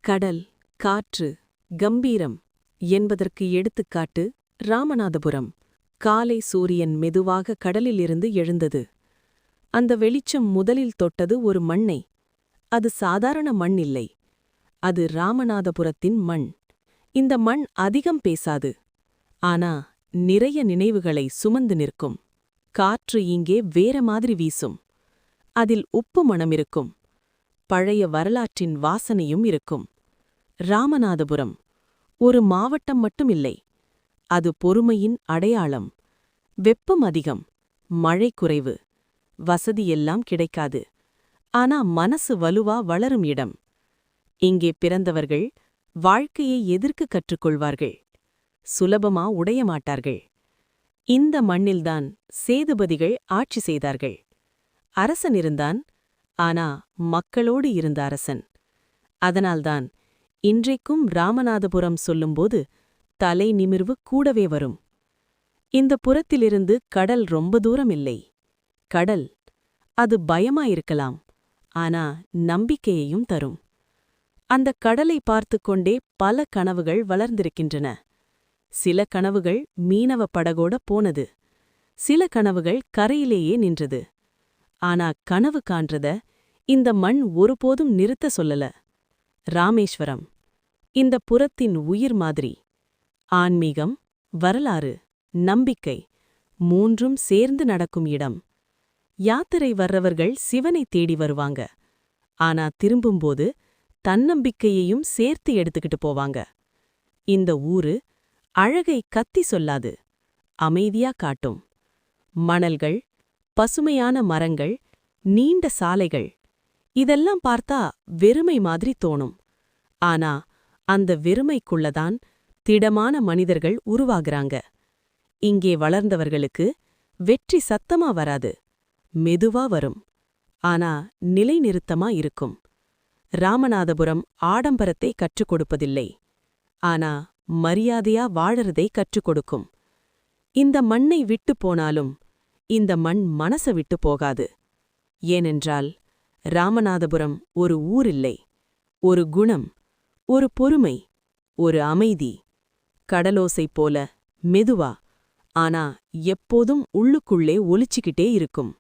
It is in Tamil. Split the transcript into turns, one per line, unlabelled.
கடல், காற்று, கம்பீரம் என்பதற்கு எடுத்துக்காட்டு ராமநாதபுரம். காலை சூரியன் மெதுவாக கடலிலிருந்து எழுந்தது. அந்த வெளிச்சம் முதலில் தொட்டது ஒரு மண்ணை. அது சாதாரண மண் இல்லை. அது ராமநாதபுரத்தின் மண். இந்த மண் அதிகம் பேசாது. ஆனா நிறைய நினைவுகளை சுமந்து நிற்கும். காற்று இங்கே வேற மாதிரி வீசும். அதில் உப்பு மணமிருக்கும். பழைய வரலாற்றின் வாசனையும் இருக்கும். ராமநாதபுரம் ஒரு மாவட்டம் மட்டுமில்லை. அது பொறுமையின் அடையாளம். வெப்பம் அதிகம், மழை குறைவு, வசதியெல்லாம் கிடைக்காது. ஆனா மனசு வலுவா வளரும் இடம். இங்கே பிறந்தவர்கள் வாழ்க்கையை எதிர்க்க கற்றுக்கொள்வார்கள். சுலபமா உடைய மாட்டார்கள். இந்த மண்ணில்தான் சேதுபதிகள் ஆட்சி செய்தார்கள். அரசன் இருந்தான், ஆனா மக்களோடு இருந்த அரசன். அதனால்தான் இன்றைக்கும் ராமநாதபுரம் சொல்லும்போது தலை நிமிர்வு கூடவே வரும். இந்த புறத்திலிருந்து கடல் ரொம்ப தூரம் இல்லை. கடல் அது பயமாயிருக்கலாம், ஆனா நம்பிக்கையையும் தரும். அந்த கடலை பார்த்து கொண்டே பல கனவுகள் வளர்ந்திருக்கின்றன. சில கனவுகள் மீனவ படகோட போனது. சில கனவுகள் கரையிலேயே நின்றது. ஆனா கனவு காண்றத இந்த மண் ஒருபோதும் நிறுத்த சொல்லல. ராமேஸ்வரம் இந்த புறத்தின் உயிர் மாதிரி. ஆன்மீகம், வரலாறு, நம்பிக்கை மூன்றும் சேர்ந்து நடக்கும் இடம். யாத்திரை வர்றவர்கள் சிவனை தேடி வருவாங்க. ஆனா திரும்பும்போது தன்னம்பிக்கையையும் சேர்த்து எடுத்துக்கிட்டு போவாங்க. இந்த ஊரு அழகை கத்தி சொல்லாது, அமைதியா காட்டும். மணல்கள், பசுமையான மரங்கள், நீண்ட சாலைகள் இதெல்லாம் பார்த்தா வெறுமை மாதிரி தோணும். ஆனா அந்த வெறுமைக்குள்ளதான் திடமான மனிதர்கள் உருவாகிறாங்க. இங்கே வளர்ந்தவர்களுக்கு வெற்றி சத்தமா வராது, மெதுவா வரும். ஆனா நிலைநிறுத்தமா இருக்கும். ராமநாதபுரம் ஆடம்பரத்தை கற்றுக் கொடுப்பதில்லை. ஆனா மரியாதையா வாழறதை கற்றுக் கொடுக்கும். இந்த மண்ணை விட்டு போனாலும் இந்த மண் மனச விட்டு போகாது. ஏனென்றால் ராமநாதபுரம் ஒரு ஊரில்லை, ஒரு குணம், ஒரு பொறுமை, ஒரு அமைதி. கடலோசை போல மெதுவா, ஆனா எப்போதும் உள்ளுக்குள்ளே ஒலிச்சுக்கிட்டே இருக்கும்.